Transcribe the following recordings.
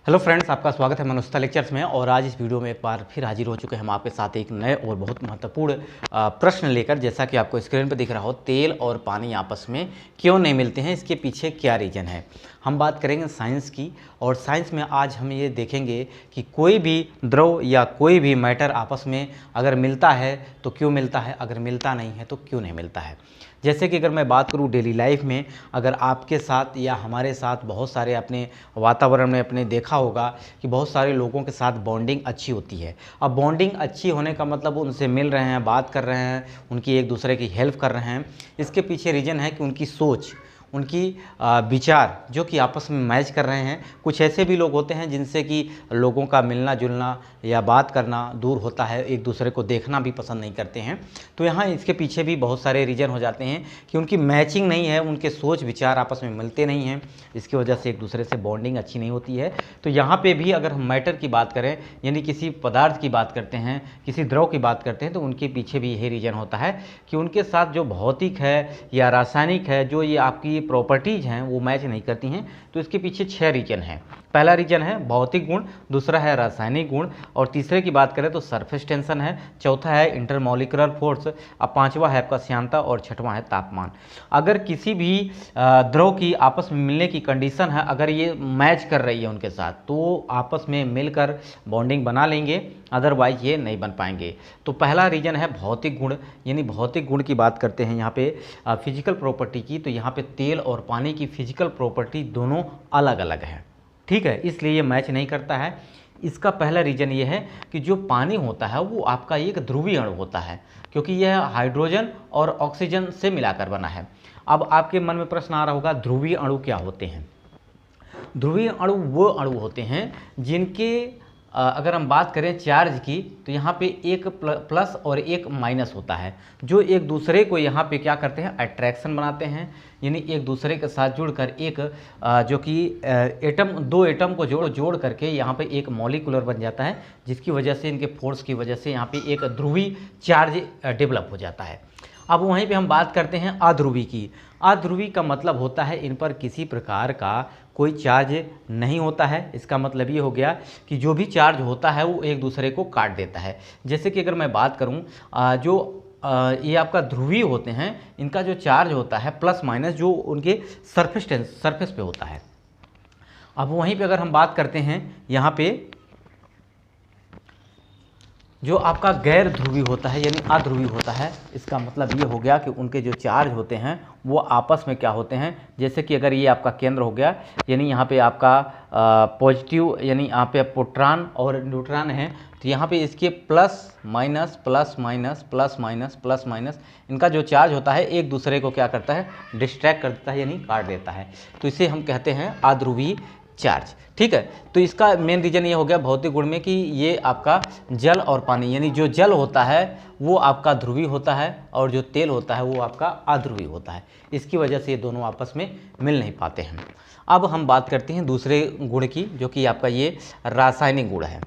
Hello friends, आपका स्वागत है मनुष्यता लेक्चर्स में। और आज इस वीडियो में एक बार फिर हाजिर हो चुके हैं हम आपके साथ एक नए और बहुत महत्वपूर्ण प्रश्न लेकर। जैसा कि आपको स्क्रीन पर दिख रहा हो, तेल और पानी आपस में क्यों नहीं मिलते हैं, इसके पीछे क्या रीज़न है। हम बात करेंगे साइंस की, और साइंस में आज हम ये देखेंगे कि कोई भी द्रव या कोई भी मैटर आपस में अगर मिलता है तो क्यों मिलता है, अगर मिलता नहीं है तो क्यों नहीं मिलता है। जैसे कि अगर मैं बात करूं डेली लाइफ में, अगर आपके साथ या हमारे साथ बहुत सारे अपने वातावरण में अपने देखा होगा कि बहुत सारे लोगों के साथ बॉन्डिंग अच्छी होती है। अब बॉन्डिंग अच्छी होने का मतलब उनसे मिल रहे हैं, बात कर रहे हैं, उनकी एक दूसरे की हेल्प कर रहे हैं। इसके पीछे रीज़न है कि उनकी सोच, उनकी विचार जो कि आपस में मैच कर रहे हैं। कुछ ऐसे भी लोग होते हैं जिनसे कि लोगों का मिलना जुलना या बात करना दूर होता है, एक दूसरे को देखना भी पसंद नहीं करते हैं। तो यहाँ इसके पीछे भी बहुत सारे रीज़न हो जाते हैं कि उनकी मैचिंग नहीं है, उनके सोच विचार आपस में मिलते नहीं हैं। इसकी वजह से एक दूसरे से बॉन्डिंग अच्छी नहीं होती है। तो यहाँ पे भी अगर हम मैटर की बात करें, यानी किसी पदार्थ की बात करते हैं, किसी द्रव की बात करते हैं, तो उनके पीछे भी यही रीज़न होता है कि उनके साथ जो भौतिक है या रासायनिक है, जो ये आपकी प्रॉपर्टीज़ हैं वो मैच नहीं करती हैं। तो इसके पीछे 6 रीजन हैं। पहला रीजन है भौतिक गुण, दूसरा है रासायनिक गुण, और तीसरे की बात करें तो सरफेस टेंशन है, चौथा है इंटरमॉलिक्यूलर फोर्स, अब पांचवा है आपका श्यानता, और छठवां है तापमान। अगर किसी भी द्रव की आपस में मिलने की कंडीशन है, अगर ये मैच कर रही है उनके साथ, तो आपस में मिलकर बॉन्डिंग बना लेंगे, अदरवाइज ये नहीं बन पाएंगे। तो पहला रीजन है भौतिक गुण, यानी भौतिक गुण की बात करते हैं यहाँ पे फिजिकल प्रॉपर्टी की। तो यहाँ पे तेल और पानी की फिजिकल प्रॉपर्टी दोनों अलग अलग है, ठीक है, इसलिए ये मैच नहीं करता है। इसका पहला रीजन ये है कि जो पानी होता है वो आपका एक ध्रुवीय अणु होता है, क्योंकि यह हाइड्रोजन और ऑक्सीजन से मिलाकर बना है। अब आपके मन में प्रश्न आ रहा होगा, ध्रुवीय अणु क्या होते हैं। ध्रुवीय अणु वो अणु होते हैं जिनके अगर हम बात करें चार्ज की, तो यहाँ पे एक प्लस और एक माइनस होता है, जो एक दूसरे को यहाँ पे क्या करते हैं, अट्रैक्शन बनाते हैं। यानी एक दूसरे के साथ जुड़कर एक जो कि एटम, दो एटम को जोड़ करके यहाँ पे एक मॉलिक्यूलर बन जाता है, जिसकी वजह से इनके फोर्स की वजह से यहाँ पे एक ध्रुवीय चार्ज डेवलप हो जाता है। अब वहीं पे हम बात करते हैं अध्रुवी की। अध्रुवी का मतलब होता है इन पर किसी प्रकार का कोई चार्ज नहीं होता है। इसका मतलब ये हो गया कि जो भी चार्ज होता है वो एक दूसरे को काट देता है। जैसे कि अगर मैं बात करूं, ये आपका ध्रुवीय होते हैं, इनका जो चार्ज होता है प्लस माइनस, जो उनके सरफेस पे होता है। अब वहीं पे अगर हम बात करते हैं, यहाँ पे जो आपका गैर ध्रुवी होता है यानी अध्रुवी होता है, इसका मतलब ये हो गया कि उनके जो चार्ज होते हैं वो आपस में क्या होते हैं। जैसे कि अगर ये आपका केंद्र हो गया, यानी यहाँ पे आपका पॉजिटिव, यानी यहाँ पे प्रोटॉन और न्यूट्रॉन है, तो यहाँ पे इसके plus minus plus minus plus minus plus minus, इनका जो चार्ज होता है एक दूसरे को क्या करता है, डिस्ट्रैक्ट कर देता है, यानी काट देता है। तो इसे हम कहते हैं अध्रुवीय चार्ज, ठीक है। तो इसका मेन रीजन ये हो गया भौतिक गुण में कि ये आपका जल और पानी, यानी जो जल होता है वो आपका ध्रुवीय होता है, और जो तेल होता है वो आपका अध्रुवीय होता है। इसकी वजह से ये दोनों आपस में मिल नहीं पाते हैं। अब हम बात करते हैं दूसरे गुण की, जो कि आपका ये रासायनिक गुण है।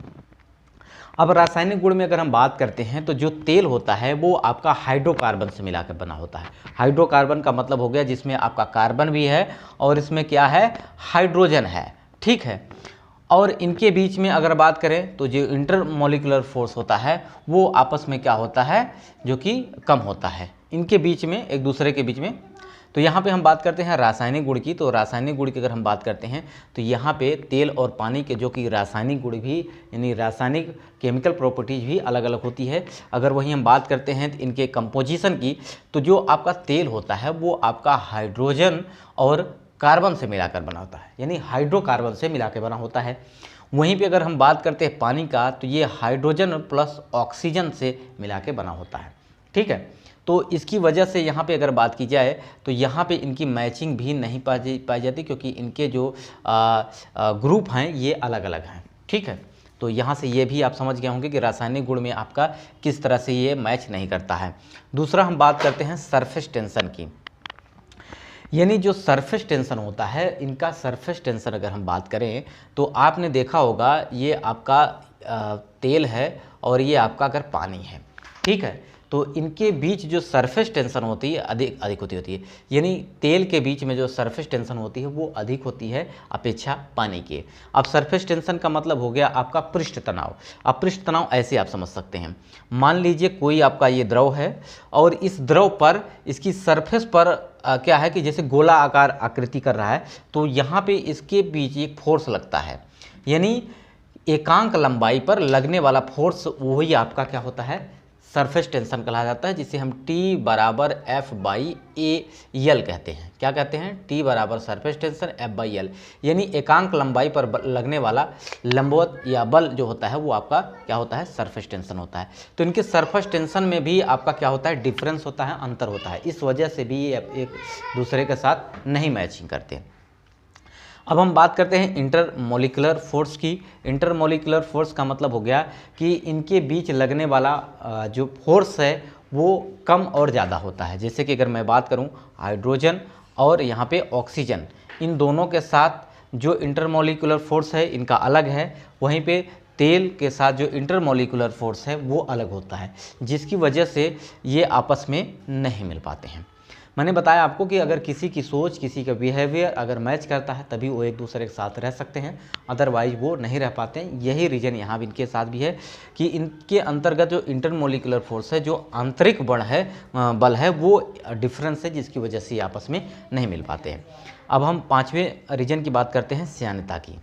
अब रासायनिक गुण में अगर हम बात करते हैं, तो जो तेल होता है वो आपका हाइड्रोकार्बन से मिलाकर बना होता है। हाइड्रोकार्बन का मतलब हो गया जिसमें आपका कार्बन भी है और इसमें क्या है, हाइड्रोजन है, ठीक है। और इनके बीच में अगर बात करें तो जो इंटरमॉलिक्यूलर फोर्स होता है वो आपस में क्या होता है, जो कि कम होता है इनके बीच में, एक दूसरे के बीच में। तो यहाँ पे हम बात करते हैं रासायनिक गुण की। तो रासायनिक गुण की अगर हम बात करते हैं, तो यहाँ पे तेल और पानी के जो कि रासायनिक गुण भी, यानी रासायनिक केमिकल प्रॉपर्टीज भी अलग अलग होती है। अगर वहीं हम बात करते हैं इनके कंपोजिशन की, तो जो आपका तेल होता है वो आपका हाइड्रोजन और कार्बन से मिलाकर बना होता है, यानी हाइड्रोकार्बन से मिलाकर बना होता है। वहीं पे अगर हम बात करते हैं पानी का, तो ये हाइड्रोजन प्लस ऑक्सीजन से मिला के बना होता है, ठीक है। तो इसकी वजह से यहाँ पे अगर बात की जाए, तो यहाँ पे इनकी मैचिंग भी नहीं पाई जाती, क्योंकि इनके जो ग्रुप हैं ये अलग अलग हैं, ठीक है। तो यहाँ से ये भी आप समझ गए होंगे कि रासायनिक गुण में आपका किस तरह से ये मैच नहीं करता है। दूसरा हम बात करते हैं सरफेस टेंशन की। यानी जो सरफेस टेंशन होता है, इनका सरफेस टेंशन अगर हम बात करें, तो आपने देखा होगा ये आपका तेल है और ये आपका अगर पानी है, ठीक है। तो इनके बीच जो सरफेस टेंशन होती है अधिक होती है। यानी तेल के बीच में जो सरफेस टेंशन होती है वो अधिक होती है अपेक्षा पानी के। अब सरफेस टेंशन का मतलब हो गया आपका पृष्ठ तनाव। अब पृष्ठ तनाव ऐसे आप समझ सकते हैं, मान लीजिए कोई आपका ये द्रव है और इस द्रव पर इसकी सरफेस पर क्या है कि जैसे गोला आकार आकृति कर रहा है, तो यहाँ पे इसके बीच एक फोर्स लगता है। यानी एकांक लंबाई पर लगने वाला फोर्स वही आपका क्या होता है, सरफेस टेंशन कहा जाता है, जिसे हम T बराबर F/A/L कहते हैं। क्या कहते हैं? T बराबर सरफेस टेंशन F/L। यानी एकांक लंबाई पर लगने वाला लंबवत या बल जो होता है वो आपका क्या होता है, सरफेस टेंशन होता है। तो इनके सरफेस टेंशन में भी आपका क्या होता है, डिफरेंस होता है, अंतर होता है। इस वजह से भी ये एक दूसरे के साथ नहीं मैचिंग करते। अब हम बात करते हैं इंटरमोलिकुलर फोर्स की। इंटरमोलिकुलर फोर्स का मतलब हो गया कि इनके बीच लगने वाला जो फोर्स है वो कम और ज़्यादा होता है। जैसे कि अगर मैं बात करूं हाइड्रोजन और यहाँ पे ऑक्सीजन, इन दोनों के साथ जो इंटरमोलिकुलर फोर्स है इनका अलग है, वहीं पे तेल के साथ जो इंटरमोलिकुलर फोर्स है वो अलग होता है, जिसकी वजह से ये आपस में नहीं मिल पाते हैं। मैंने बताया आपको कि अगर किसी की सोच, किसी का बिहेवियर अगर मैच करता है तभी वो एक दूसरे के साथ रह सकते हैं, अदरवाइज वो नहीं रह पाते हैं। यही रीज़न यहाँ भी इनके साथ भी है कि इनके अंतर्गत जो इंटरमोलिकुलर फोर्स है, जो आंतरिक बल है वो डिफरेंस है, जिसकी वजह से आपस में नहीं मिल पाते हैं। अब हम पाँचवें रीजन की बात करते हैं, स्यानता की।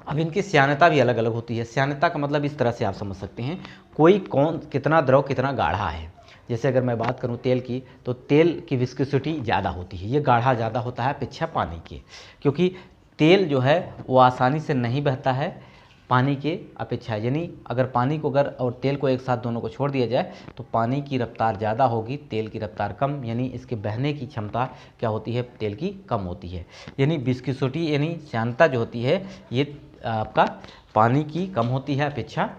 अब इनकी स्यानता भी अलग अलग होती है। स्यानता का मतलब इस तरह से आप समझ सकते हैं, कोई कितना द्रव कितना गाढ़ा है। जैसे अगर मैं बात करूं तेल की, तो तेल की विस्कोसिटी ज़्यादा होती है, ये गाढ़ा ज़्यादा होता है अपेक्षा पानी के, क्योंकि तेल जो है वो आसानी से नहीं बहता है पानी के अपेक्षा। यानी अगर पानी को और तेल को एक साथ दोनों को छोड़ दिया जाए तो पानी की रफ्तार ज़्यादा होगी, तेल की रफ्तार कम, यानी इसके बहने की क्षमता क्या होती है, तेल की कम होती है। यानी विस्कोसिटी यानी स्यानता जो होती है ये आपका पानी की कम होती है अपेक्षा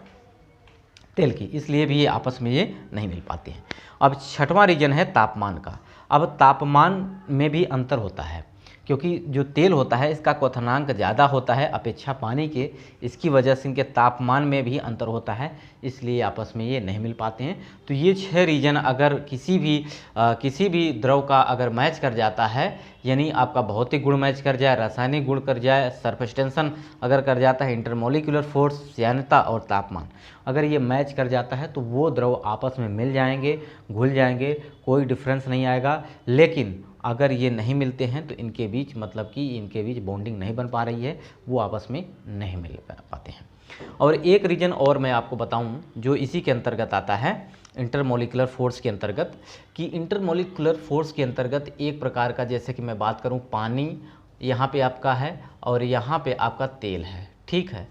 तेल की, इसलिए भी ये आपस में ये नहीं मिल पाते हैं। अब छठवां रीजन है तापमान का। अब तापमान में भी अंतर होता है, क्योंकि जो तेल होता है इसका क्वथनांक ज़्यादा होता है अपेक्षा पानी के, इसकी वजह से इनके तापमान में भी अंतर होता है, इसलिए आपस में ये नहीं मिल पाते हैं। तो ये 6 रीजन अगर किसी भी द्रव का अगर मैच कर जाता है, यानी आपका भौतिक गुण मैच कर जाए, रासायनिक गुण कर जाए, सरफेस टेंशन अगर कर जाता है, इंटरमोलिकुलर फोर्स, स्यानता और तापमान अगर ये मैच कर जाता है तो वो द्रव आपस में मिल जाएंगे, घुल जाएंगे, कोई डिफरेंस नहीं आएगा। लेकिन अगर ये नहीं मिलते हैं तो इनके बीच मतलब कि इनके बीच बॉन्डिंग नहीं बन पा रही है, वो आपस में नहीं मिल पाते हैं। और एक रीजन और मैं आपको बताऊं जो इसी के अंतर्गत आता है, इंटरमोलिकुलर फोर्स के अंतर्गत, कि इंटरमोलिकुलर फोर्स के अंतर्गत एक प्रकार का, जैसे कि मैं बात करूं पानी यहाँ पे आपका है और यहाँ पे आपका तेल है, ठीक है।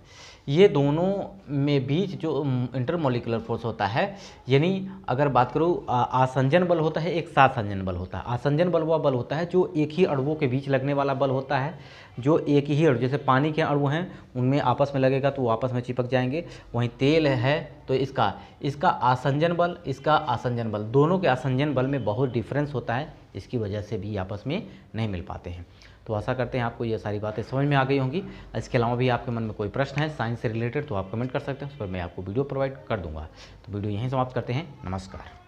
ये दोनों में बीच जो इंटरमोलिकुलर फोर्स होता है, यानी अगर बात करूँ आसंजन बल होता है, एक सासंजन बल होता है। आसंजन बल वह बल होता है जो एक ही अणुओं के बीच लगने वाला बल होता है, जो एक ही अणु, जैसे पानी के अणु हैं उनमें आपस में लगेगा तो वो आपस में चिपक जाएंगे। वहीं तेल है तो इसका आसंजन बल, इसका आसंजन बल, दोनों के आसंजन बल में बहुत डिफरेंस होता है, इसकी वजह से भी आपस में नहीं मिल पाते हैं। तो आशा करते हैं आपको ये सारी बातें समझ में आ गई होंगी। इसके अलावा भी आपके मन में कोई प्रश्न है साइंस से रिलेटेड तो आप कमेंट कर सकते हैं, उस पर मैं आपको वीडियो प्रोवाइड कर दूंगा। तो वीडियो यहीं समाप्त करते हैं। नमस्कार।